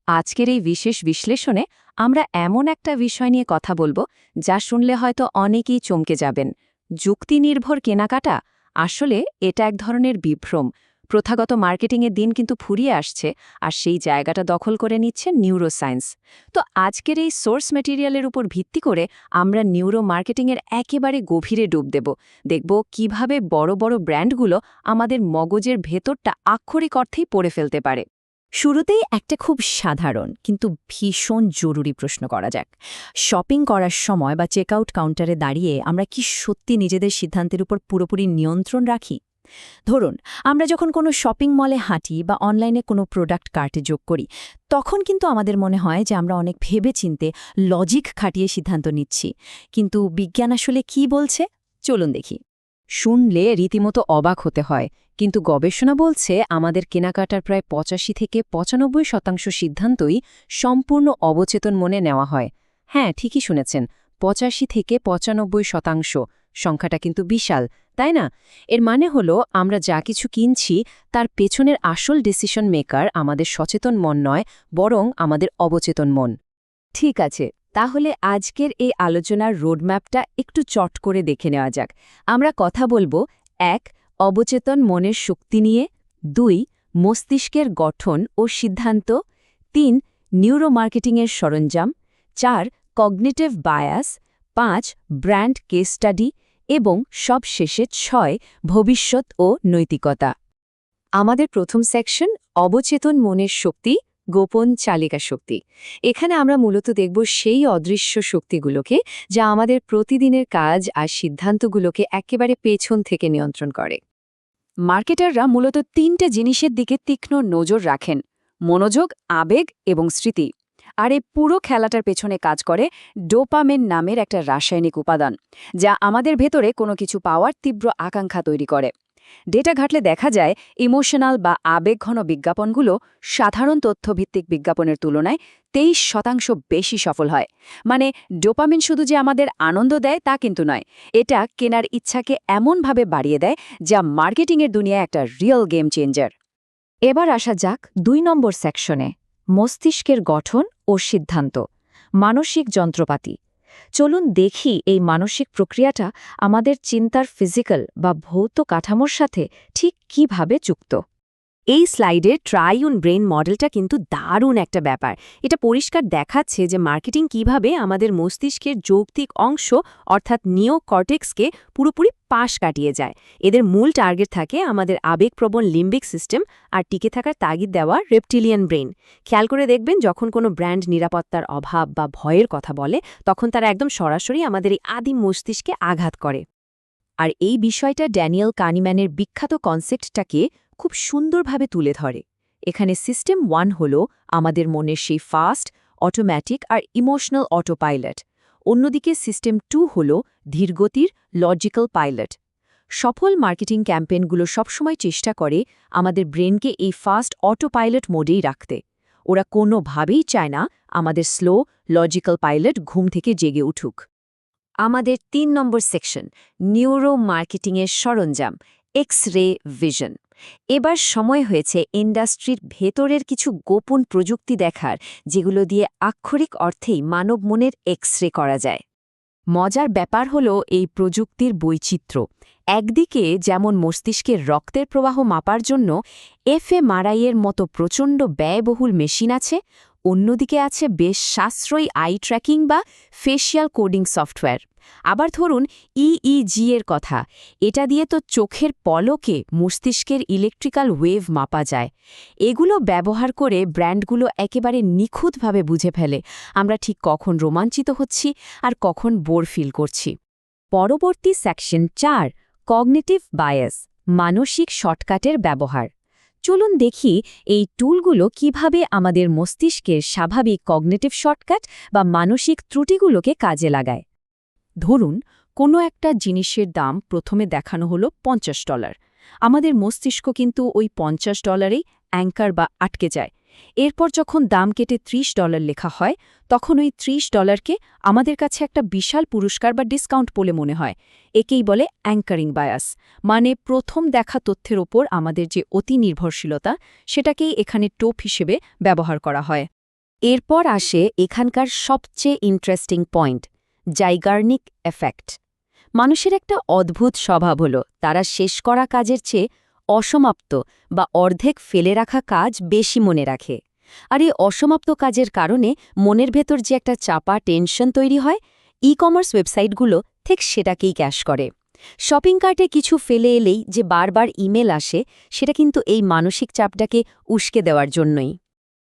আজকের এই বিশেষ বিশ্লেষণে আমরা এমন একটা বিষয় নিয়ে কথা বলবো যা শুনলে হয়তো অনেকেই চমকে যাবেন। যুক্তিনির্ভর কেনাকাটা আসলে এটা এক ধরনের বিভ্রম। প্রথাগত মার্কেটিংয়ের দিন কিন্তু ফুরিয়ে আসছে, আর সেই জায়গাটা দখল করে নিচ্ছে নিউরোসায়েন্স। তো আজকের এই সোর্স ম্যাটেরিয়ালের উপর ভিত্তি করে আমরা নিউরো মার্কেটিংয়ের একেবারে গভীরে ডুব দেব। দেখব কিভাবে বড় বড় ব্র্যান্ডগুলো আমাদের মগজের ভেতরটা আক্ষরিক অর্থেই পড়ে ফেলতে পারে। শুরুতেই একটা খুব সাধারণ কিন্তু ভীষণ জরুরি প্রশ্ন করা যাক। শপিং করার সময় বা চেকআউট কাউন্টারে দাঁড়িয়ে আমরা কি সত্যি নিজেদের সিদ্ধান্তের উপর পুরোপুরি নিয়ন্ত্রণ রাখি? ধরুন, আমরা যখন কোনো শপিং মলে হাঁটি বা অনলাইনে কোনো প্রোডাক্ট কার্টে যোগ করি, তখন কিন্তু আমাদের মনে হয় যে আমরা অনেক ভেবেচিন্তে লজিক খাটিয়ে সিদ্ধান্ত নিচ্ছি। কিন্তু বিজ্ঞান আসলে কি বলছে? চলুন দেখি। শুনলে রীতিমতো অবাক হতে হয়, কিন্তু গবেষণা বলছে আমাদের কেনাকাটার প্রায় ৮৫ থেকে ৯৫% সিদ্ধান্তই সম্পূর্ণ অবচেতন মনে নেওয়া হয়। হ্যাঁ, ঠিকই শুনেছেন, ৮৫ থেকে ৯৫%। সংখ্যাটা কিন্তু বিশাল, তাই না? এর মানে হলো আমরা যা কিছু কিনছি তার পেছনের আসল ডিসিশন মেকার আমাদের সচেতন মন নয়, বরং আমাদের অবচেতন মন। ঠিক আছে, তাহলে আজকের এই আলোচনার রোডম্যাপটা একটু চট করে দেখে নেওয়া যাক। আমরা কথা বলবো ১. অবচেতন মনের শক্তি নিয়ে, ২. মস্তিষ্কের গঠন ও সিদ্ধান্ত, ৩. নিউরোমার্কেটিংয়ের সরঞ্জাম, ৪. Cognitive bias, ৫. Brand case study এবং সবশেষে ৬. ভবিষ্যৎ ও নৈতিকতা। আমাদের প্রথম সেকশন অবচেতন মনের শক্তি, গোপন চালিকা শক্তি। এখানে আমরা মূলত দেখব সেই অদৃশ্য শক্তিগুলোকে যা আমাদের প্রতিদিনের কাজ আর সিদ্ধান্তগুলোকে একেবারে পেছন থেকে নিয়ন্ত্রণ করে। মার্কেটাররা মূলত ৩টে জিনিসের দিকে তীক্ষ্ণ নজর রাখেন: মনোযোগ, আবেগ এবং স্মৃতি। আর এই পুরো খেলাটার পেছনে কাজ করে ডোপামিন নামের একটা রাসায়নিক উপাদান, যা আমাদের ভেতরে কোনো কিছু পাওয়ার তীব্র আকাঙ্ক্ষা তৈরি করে। ডেটা ঘাটলে দেখা যায় ইমোশনাল বা আবেগঘন বিজ্ঞাপনগুলো সাধারণ তথ্যভিত্তিক বিজ্ঞাপনের তুলনায় ২৩% বেশি সফল হয়। মানে ডোপামিন শুধু যে আমাদের আনন্দ দেয় তা কিন্তু নয়, এটা কেনার ইচ্ছাকে এমনভাবে বাড়িয়ে দেয় যা মার্কেটিংয়ের দুনিয়ায় একটা রিয়েল গেম চেঞ্জার। এবার আসা যাক ২ নম্বর সেকশনে, মস্তিষ্কের গঠন ও সিদ্ধান্ত, মানসিক যন্ত্রপাতি। চলুন দেখি এই মানসিক প্রক্রিয়াটা আমাদের চিন্তার ফিজিক্যাল বা ভৌত কাঠামোর সাথে ঠিক কিভাবে যুক্ত। এই স্লাইডে ট্রাইউন ব্রেন মডেলটা কিন্তু দারুণ একটা ব্যাপার। এটা পরিষ্কার দেখাচ্ছে যে মার্কেটিং কিভাবে আমাদের মস্তিষ্কের যৌক্তিক অংশ অর্থাৎ নিওকর্টেক্সকে পুরোপুরি পাশ কাটিয়ে যায়। এদের মূল টার্গেট থাকে আমাদের আবেগপ্রবণ লিম্বিক সিস্টেম আর টিকে থাকার তাগিদ দেওয়া রেপটিলিয়ান ব্রেন। খেয়াল করে দেখবেন, যখন কোনো ব্র্যান্ড নিরাপত্তার অভাব বা ভয়ের কথা বলে, তখন তারা একদম সরাসরি আমাদের এই আদিম মস্তিষ্কে আঘাত করে। আর এই বিষয়টা ড্যানিয়েল কানিম্যানের বিখ্যাত কনসেপ্টটাকে খুব সুন্দরভাবে তুলে ধরে। এখানে সিস্টেম 1 হল আমাদের মনের সেই ফাস্ট, অটোম্যাটিক আর ইমোশনাল অটোপাইলট। অন্যদিকে সিস্টেম 2 হল ধীরগতির লজিক্যাল পাইলট। সফল মার্কেটিং ক্যাম্পেইনগুলো সবসময় চেষ্টা করে আমাদের ব্রেনকে এই ফাস্ট অটোপাইলট মোডেই রাখতে। ওরা কোনোভাবেই চায় না আমাদের স্লো লজিক্যাল পাইলট ঘুম থেকে জেগে উঠুক। আমাদের ৩ নম্বর সেকশন, নিউরো মার্কেটিংয়ের সরঞ্জাম, এক্স রে ভিশন। এবার সময় হয়েছে ইন্ডাস্ট্রির ভেতরের কিছু গোপন প্রযুক্তি দেখার, যেগুলো দিয়ে আক্ষরিক অর্থেই মানব মনের এক্স রে করা যায়। মজার ব্যাপার হলো এই প্রযুক্তির বৈচিত্র্য। একদিকে যেমন মস্তিষ্কের রক্তের প্রবাহ মাপার জন্য এফএমআরআই-এর মতো প্রচণ্ড ব্যয়বহুল মেশিন আছে, অন্যদিকে আছে বেশ সাশ্রয়ী আই ট্র্যাকিং বা ফেশিয়াল কোডিং সফটওয়্যার। আবার ধরুন ইইজি এর কথা, এটা দিয়ে তো চোখের পলকে মস্তিষ্কের ইলেকট্রিক্যাল ওয়েভ মাপা যায়। এগুলো ব্যবহার করে ব্র্যান্ডগুলো একেবারে নিখুঁতভাবে বুঝে ফেলে আমরা ঠিক কখন রোমাঞ্চিত হচ্ছি আর কখন বোর ফিল করছি। পরবর্তী সেকশন ৪, কগনিটিভ বায়াস, মানসিক শর্টকাটের ব্যবহার। চলুন দেখি এই টুলগুলো কিভাবে আমাদের মস্তিষ্কের স্বাভাবিক কগনিটিভ শর্টকাট বা মানসিক ত্রুটিগুলোকে কাজে লাগায়। ধরুন, কোনো একটা জিনিসের দাম প্রথমে দেখানো হলো $50। আমাদের মস্তিষ্ক কিন্তু ওই $50-এই অ্যাঙ্কার বা আটকে যায়। এরপর যখন দাম কেটে $30 লেখা হয়, তখন ওই $30কে আমাদের কাছে একটা বিশাল পুরস্কার বা ডিসকাউন্ট বলে মনে হয়। একেই বলে অ্যাঙ্কারিং বায়াস, মানে প্রথম দেখা তথ্যের ওপর আমাদের যে অতি নির্ভরশীলতা, সেটাকেই এখানে টোপ হিসেবে ব্যবহার করা হয়। এরপর আসে এখানকার সবচেয়ে ইন্টারেস্টিং পয়েন্ট, জাইগার্নিক এফেক্ট। মানুষের একটা অদ্ভুত স্বভাব হলো তারা শেষ করা কাজের চেয়ে অসমাপ্ত বা অর্ধেক ফেলে রাখা কাজ বেশি মনে রাখে। আর এই অসমাপ্ত কাজের কারণে মনের ভেতর যে একটা চাপা টেনশন তৈরি হয়, ই কমার্স ওয়েবসাইটগুলো ঠিক সেটাকেই ক্যাশ করে। শপিং কার্টে কিছু ফেলে এলেই যে বারবার ইমেল আসে, সেটা কিন্তু এই মানসিক চাপটাকে উস্কে দেওয়ার জন্যই।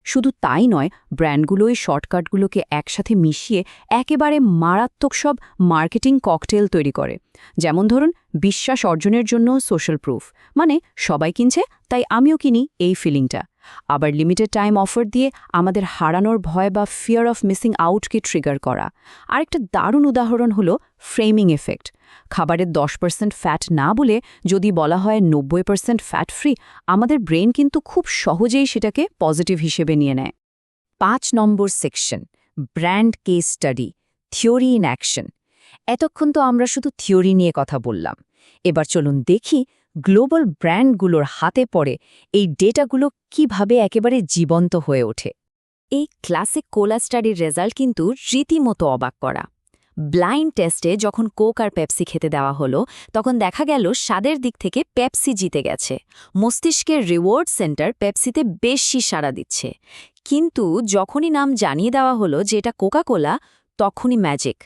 শুধু তাই নয়, ব্র্যান্ডগুলো এই শর্টকাটগুলোকে একসাথে মিশিয়ে একেবারে মারাত্মক সব মার্কেটিং ককটেল তৈরি করে। যেমন ধরুন, বিশ্বাস অর্জনের জন্য সোশ্যাল প্রুফ, মানে সবাই কিনছে তাই আমিও কিনি, এই ফিলিংটা। আবার লিমিটেড টাইম অফার দিয়ে আমাদের হারানোর ভয় বা ফিয়ার অফ মিসিং আউটকে ট্রিগার করা। আরেকটা দারুণ উদাহরণ হলো ফ্রেমিং এফেক্ট। খাবারের 10% ফ্যাট না বলে যদি বলা হয় 90% ফ্যাট ফ্রি, আমাদের ব্রেন কিন্তু খুব সহজেই সেটাকে পজিটিভ হিসেবে নিয়ে নেয়। 5 নম্বর section, brand case study, theory in action. এতক্ষণ তো আমরা শুধু থিওরি নিয়ে কথা বললাম। এবার চলুন দেখি গ্লোবাল ব্র্যান্ডগুলোর হাতে পড়ে এই ডেটাগুলো কিভাবে একেবারে জীবন্ত হয়ে ওঠে। এই ক্লাসিক কোলা স্টাডির রেজাল্ট কিন্তু রীতিমতো অবাক করা। ব্লাইন্ড টেস্টে যখন কোক আর পেপসি খেতে দেওয়া হলো, তখন দেখা গেল স্বাদের দিক থেকে পেপসি জিতে গেছে। মস্তিষ্কের রিওয়ার্ড সেন্টার পেপসিতে বেশি সাড়া দিচ্ছে। কিন্তু যখনই নাম জানিয়ে দেওয়া হলো যে এটা কোকা কোলা, তখনই ম্যাজিক।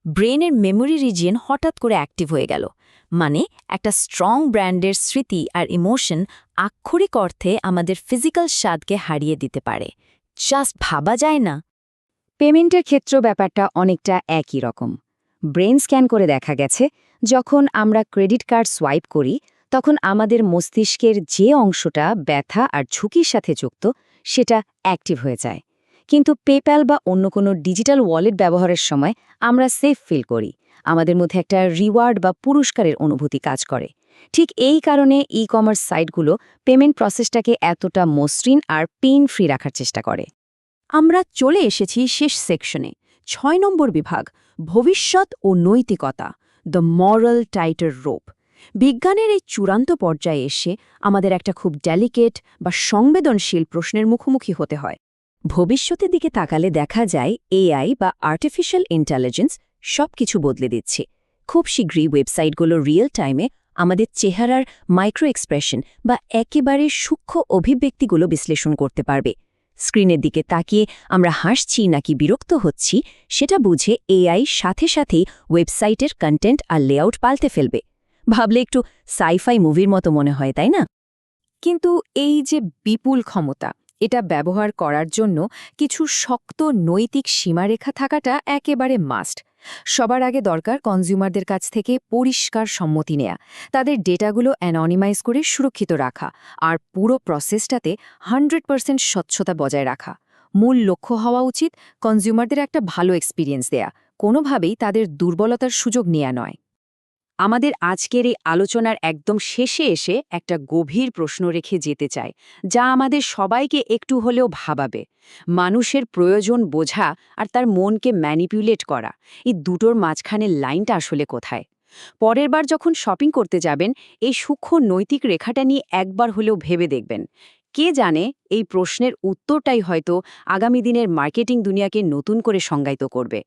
ব্রেনের মেমোরি রিজিয়ন হঠাৎ করে অ্যাক্টিভ হয়ে গেল। মানে একটা স্ট্রং ব্র্যান্ডের স্মৃতি আর ইমোশন আক্ষরিক অর্থে আমাদের ফিজিক্যাল স্বাদকে হারিয়ে দিতে পারে। জাস্ট ভাবা যায় না। পেমেন্টের ক্ষেত্র ব্যাপারটা অনেকটা একই রকম। ব্রেন স্ক্যান করে দেখা গেছে, যখন আমরা ক্রেডিট কার্ড সোয়াইপ করি, তখন আমাদের মস্তিষ্কের যে অংশটা ব্যথা আর ঝুঁকির সাথে যুক্ত, সেটা অ্যাক্টিভ হয়ে যায়। কিন্তু পেপ্যাল বা অন্য কোনো ডিজিটাল ওয়ালেট ব্যবহারের সময় আমরা সেফ ফিল করি। আমাদের মধ্যে একটা রিওয়ার্ড বা পুরস্কারের অনুভূতি কাজ করে। ঠিক এই কারণে ই কমার্স সাইটগুলো পেমেন্ট প্রসেসটাকে এতটা মসৃণ আর পেইন ফ্রি রাখার চেষ্টা করে। আমরা চলে এসেছি শেষ সেকশনে, 6 নম্বর বিভাগ, ভবিষ্যৎ ও নৈতিকতা, দ্য মরাল টাইটার রোপ। বিজ্ঞানের এই চূড়ান্ত পর্যায়ে এসে আমাদের একটা খুব ডেলিকেট বা সংবেদনশীল প্রশ্নের মুখোমুখি হতে হয়। ভবিষ্যতের দিকে তাকালে দেখা যায় এআই বা আর্টিফিশিয়াল ইন্টেলিজেন্স সবকিছু বদলে দিচ্ছে। খুব শীঘ্রই ওয়েবসাইটগুলো রিয়েল টাইমে আমাদের চেহারার মাইক্রো এক্সপ্রেশন বা একেবারে সূক্ষ্ম অভিব্যক্তিগুলো বিশ্লেষণ করতে পারবে। স্ক্রিনের দিকে তাকিয়ে আমরা হাসছি নাকি বিরক্ত হচ্ছি, সেটা বুঝে এআই সাথে সাথেই ওয়েবসাইটের কন্টেন্ট আর লেআউট পাল্টে ফেলবে। ভাবলে একটু সাইফাই মুভির মতো মনে হয়, তাই না? কিন্তু এই যে বিপুল ক্ষমতা, এটা ব্যবহার করার জন্য কিছু শক্ত নৈতিক সীমারেখা থাকাটা একেবারে মাস্ট। সবার আগে দরকার কনজিউমারদের কাছ থেকে পরিষ্কার সম্মতি নেয়া, তাদের ডেটাগুলো অ্যানোনিমাইজ করে সুরক্ষিত রাখা, আর পুরো প্রসেসটাতে 100% স্বচ্ছতা বজায় রাখা। মূল লক্ষ্য হওয়া উচিত কনজিউমারদের একটা ভালো এক্সপিরিয়েন্স দেয়া, কোনোভাবেই তাদের দুর্বলতার সুযোগ নেয়া নয়। আমাদের আজকের এই আলোচনার একদম শেষে এসে একটা গভীর প্রশ্ন রেখে যেতে চাই, যা আমাদের সবাইকে একটু হলেও ভাবাবে। মানুষের প্রয়োজন বোঝা আর তার মনকে ম্যানিপুলেট করা, এই দুটোর মাঝখানের লাইনটা আসলে কোথায়? পরের বার যখন শপিং করতে যাবেন, এই সূক্ষ্ম নৈতিক রেখাটা নিয়ে একবার হলেও ভেবে দেখবেন। কে জানে, এই প্রশ্নের উত্তরটাই হয়তো আগামী দিনের মার্কেটিং দুনিয়াকে নতুন করে সংজ্ঞায়িত করবে।